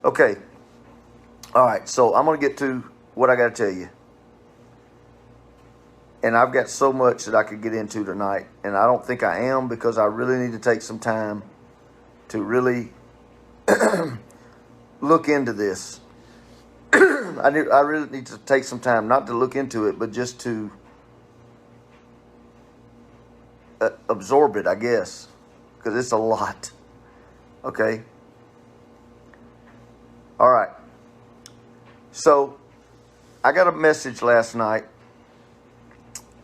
Okay. All right. So I'm going to get to what I got to tell you. And I've got so much that I could get into tonight. And I don't think I am, because I really need to take some time to really look into this. I really need to take some time, not to look into it, but just to absorb it, I guess, because it's a lot. Okay. All right. So I got a message last night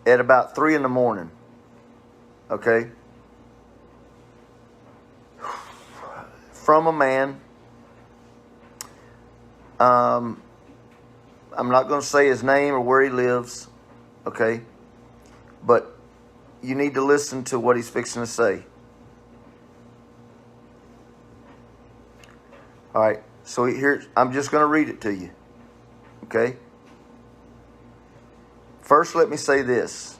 at about 3 in the morning. Okay. From a man. I'm not going to say his name or where he lives. Okay. But you need to listen to what he's fixing to say. All right. So here, I'm just going to read it to you. Okay. First, let me say this.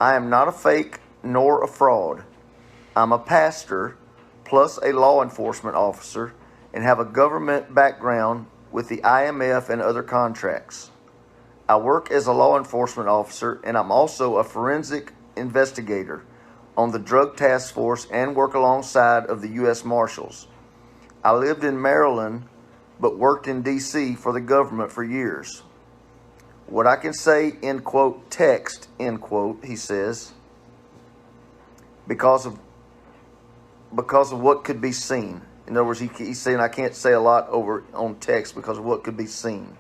I am not a fake nor a fraud. I'm a pastor plus a law enforcement officer and have a government background with the IMF and other contracts. I work as a law enforcement officer, and I'm also a forensic investigator on the Drug Task Force and work alongside of the U.S. Marshals. I lived in Maryland but worked in D.C. for the government for years. What I can say, end quote, text, end quote, he says, because of what could be seen. In other words, he's saying I can't say a lot over on text because of what could be seen.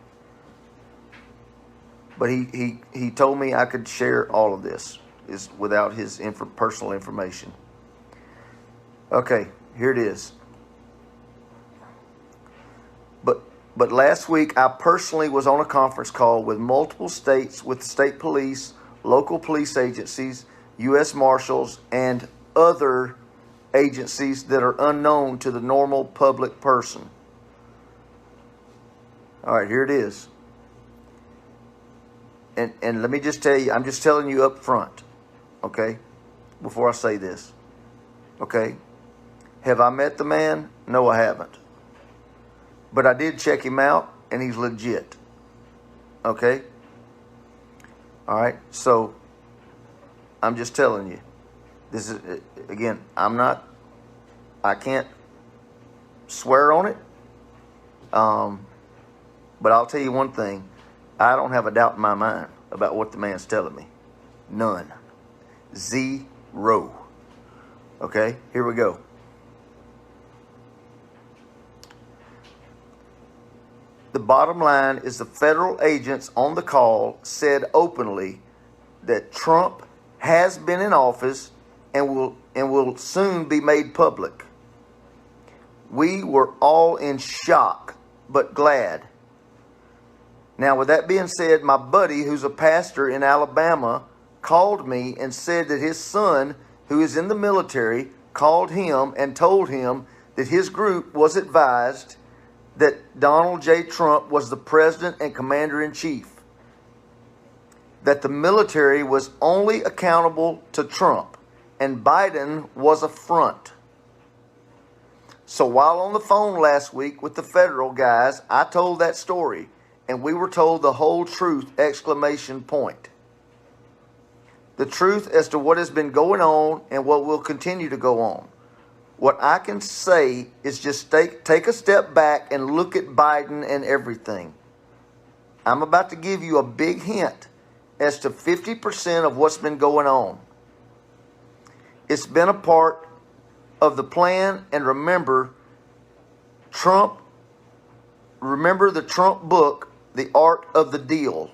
But he told me I could share all of this is without his personal information. Okay, here it is. But last week, I personally was on a conference call with multiple states, with state police, local police agencies, U.S. Marshals, and other agencies that are unknown to the normal public person. All right, here it is. And let me just tell you, I'm just telling you up front, okay, before I say this, okay? Have I met the man? No, I haven't. But I did check him out, and he's legit. Okay? All right? So, I'm just telling you. This is, again, I can't swear on it. But I'll tell you one thing. I don't have a doubt in my mind about what the man's telling me. None. Zero. Okay? Here we go. The bottom line is the federal agents on the call said openly that Trump has been in office and will soon be made public. We were all in shock, but glad. Now, with that being said, my buddy, who's a pastor in Alabama, called me and said that his son, who is in the military, called him and told him that his group was advised that Donald J. Trump was the president and commander-in-chief, that the military was only accountable to Trump, and Biden was a front. So while on the phone last week with the federal guys, I told that story, and we were told the whole truth, exclamation point. The truth as to what has been going on and what will continue to go on. What I can say is just take a step back and look at Biden and everything. I'm about to give you a big hint as to 50% of what's been going on. It's been a part of the plan, and remember the Trump book, The Art of the Deal.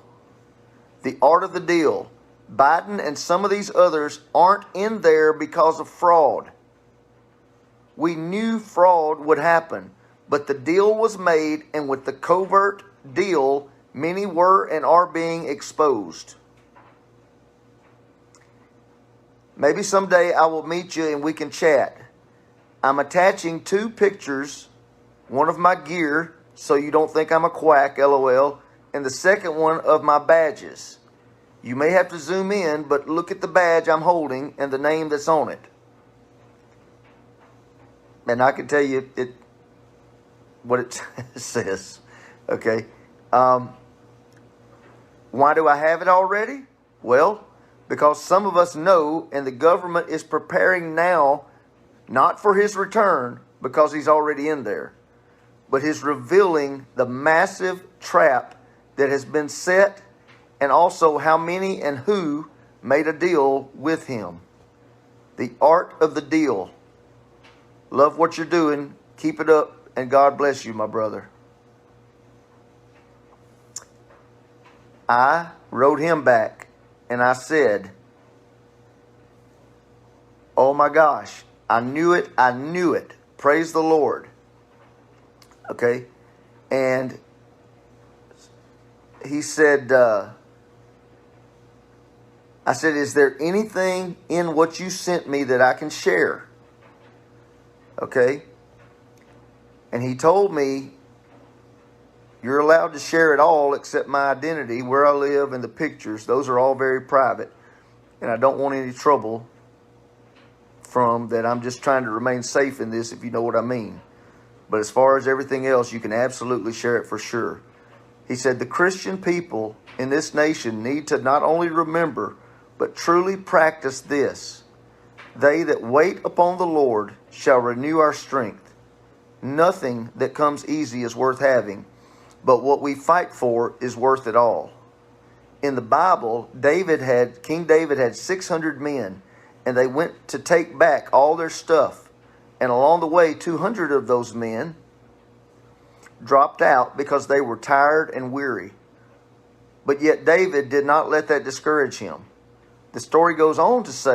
The Art of the Deal. Biden and some of these others aren't in there because of fraud. We knew fraud would happen, but the deal was made, and with the covert deal, many were and are being exposed. Maybe someday I will meet you and we can chat. I'm attaching 2 pictures, one of my gear, so you don't think I'm a quack, LOL, and the second one of my badges. You may have to zoom in, but look at the badge I'm holding and the name that's on it. And I can tell you, what it says. Okay. Why do I have it already? Well, because some of us know, and the government is preparing now, not for his return, because he's already in there, but he's revealing the massive trap that has been set, and also how many and who made a deal with him. The art of the deal. Love what you're doing. Keep it up, and God bless you, my brother. I wrote him back, and I said, oh my gosh, I knew it, I knew it. Praise the Lord. Okay? And he said, I said, is there anything in what you sent me that I can share? Okay? And he told me, you're allowed to share it all except my identity, where I live, and the pictures. Those are all very private. And I don't want any trouble from that. I'm just trying to remain safe in this, if you know what I mean. But as far as everything else, you can absolutely share it for sure. He said, the Christian people in this nation need to not only remember, but truly practice this. They that wait upon the Lord shall renew our strength. Nothing that comes easy is worth having, but what we fight for is worth it all. In the Bible, King David had 600 men, and they went to take back all their stuff. And along the way, 200 of those men dropped out because they were tired and weary. But yet David did not let that discourage him. The story goes on to say,